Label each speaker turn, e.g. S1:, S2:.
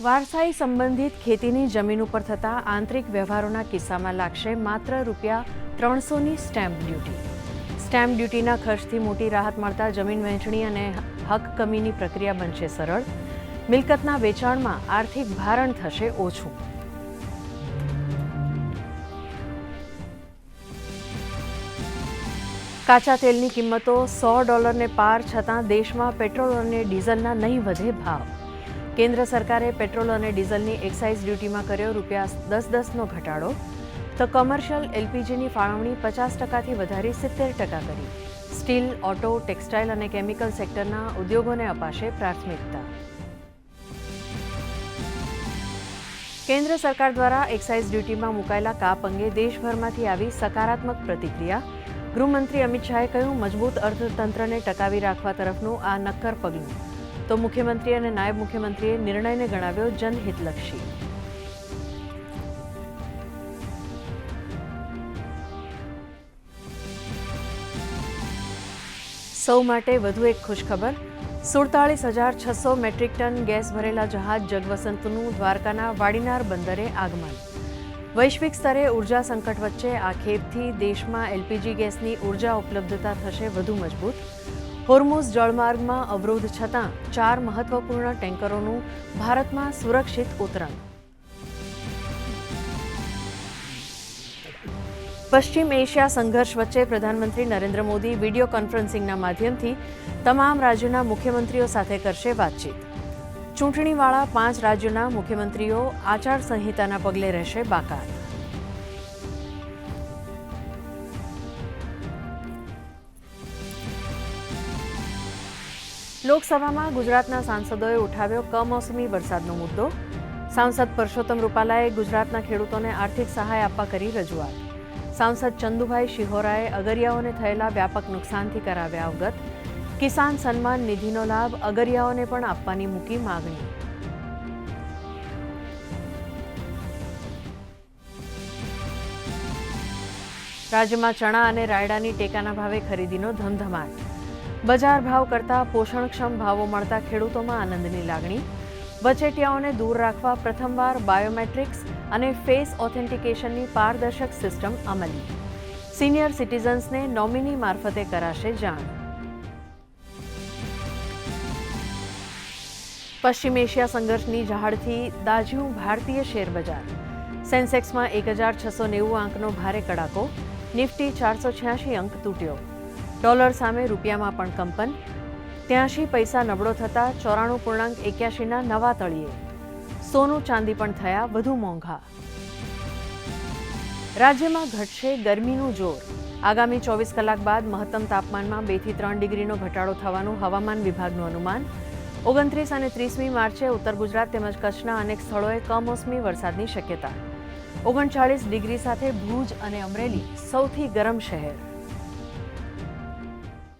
S1: વારસાઈ સંબંધિત ખેતીની જમીન ઉપર થતા આંતરિક વ્યવહારોના કિસ્સામાં લાગશે માત્ર ₹300ની સ્ટેમ્પ ડ્યુટી। સ્ટેમ્પ ડ્યુટીના ખર્ચથી મોટી રાહત મળતા જમીન વહેંચણી અને હક કમીની પ્રક્રિયા બનશે સરળ। મિલકતના વેચાણમાં આર્થિક ભારણ થશે ઓછું। કાચા તેલની કિંમતો $100ને પાર છતાં દેશમાં પેટ્રોલ અને ડીઝલના નહીં વધે ભાવ। કેન્દ્ર સરકારે પેટ્રોલ અને ડીઝલની એક્સાઇઝ ડ્યુટીમાં કર્યો ₹10-10નો ઘટાડો, તો કોમર્શિયલ એલપીજીની ફાળવણી 50%થી વધારી 70% કરી। સ્ટીલ, ઓટો, ટેક્સટાઇલ અને કેમિકલ સેક્ટરના ઉદ્યોગોને અપાશે પ્રાથમિકતા। કેન્દ્ર સરકાર દ્વારા એક્સાઇઝ ડ્યુટીમાં મુકાયેલા કાપ અંગે દેશભરમાંથી આવી સકારાત્મક પ્રતિક્રિયા। ગૃહમંત્રી અમિત શાહે કહ્યું, મજબૂત અર્થતંત્રને ટકાવી રાખવા તરફનું આ નક્કર પગલું, તો મુખ્યમંત્રી અને નાયબ મુખ્યમંત્રીએ નિર્ણયને ગણાવ્યો જનહિતલક્ષી। સૌ માટે વધુ એક ખુશખબર, 47,600 મેટ્રિક ટન ગેસ ભરેલા જહાજ જગવસંતનું દ્વારકાના વાડીનાર બંદરે આગમન। વૈશ્વિક સ્તરે ઉર્જા સંકટ વચ્ચે આ ખેપથી દેશમાં એલપીજી ગેસની ઉર્જા ઉપલબ્ધતા થશે વધુ મજબૂત। હોર્મુઝ જળમાર્ગમાં અવરોધ છતાં 4 મહત્વપૂર્ણ ટેન્કરોનું ભારતમાં સુરક્ષિત ઉતરાણ। પશ્ચિમ એશિયા સંઘર્ષ વચ્ચે પ્રધાનમંત્રી નરેન્દ્ર મોદી વિડીયો કોન્ફરન્સિંગના માધ્યમથી તમામ રાજ્યોના મુખ્યમંત્રીઓ સાથે કરશે વાતચીત। ચૂંટણીવાળા 5 રાજ્યોના મુખ્યમંત્રીઓ આચારસંહિતાના પગલે રહેશે બાકાત। લોકસભામાં ગુજરાતના સાંસદોએ ઉઠાવ્યો કમોસમી વરસાદનો મુદ્દો। સાંસદ પરસોત્તમ રૂપાલાએ ગુજરાતના ખેડૂતોને આર્થિક સહાય આપવા કરી રજૂઆત। સાંસદ ચંદુભાઈ શિહોરાએ અગરિયાઓને થયેલા વ્યાપક નુકસાનથી કરાવ્યા અવગત। કિસાન સન્માન નિધિનો લાભ અગરિયાઓને પણ આપવાની મૂકી માગણી। રાજ્યમાં ચણા અને રાયડાની ટેકાના ભાવે ખરીદીનો ધમધમાટ। બજાર ભાવ કરતાં પોષણક્ષમ ભાવો મળતા ખેડૂતોમાં આનંદની લાગણી। વચેટિયાઓને દૂર રાખવા પ્રથમવાર બાયોમેટ્રિક્સ અને ફેસ ઓથેન્ટિકેશનની પારદર્શક સિસ્ટમ અમલી। સિનિયર સિટીઝન્સને નોમિની મારફતે કરાશે જાણ। પશ્ચિમ એશિયા સંઘર્ષની ઝાડથી દાઝ્યું ભારતીય શેરબજાર। સેન્સેક્સમાં 1,690 અંકનો ભારે કડાકો, નિફ્ટી 486 અંક તૂટ્યો। ડોલર સામે રૂપિયામાં પણ કંપન, 83 પૈસા નબળો થતા 94.81ના નવા તળિયે। સોનું ચાંદી પણ થયા વધુ મોંઘા। રાજ્યમાં ઘટશે ગરમીનું જોર। આગામી 24 કલાક બાદ મહત્તમ તાપમાનમાં 2 થી 3 ડિગ્રીનો ઘટાડો થવાનું હવામાન વિભાગનું અનુમાન। 29 અને 30મી માર્ચે ઉત્તર ગુજરાત તેમજ કચ્છના અનેક સ્થળોએ કમોસમી વરસાદની શક્યતા। 39 ડિગ્રી સાથે ભુજ અને અમરેલી સૌથી ગરમ શહેર।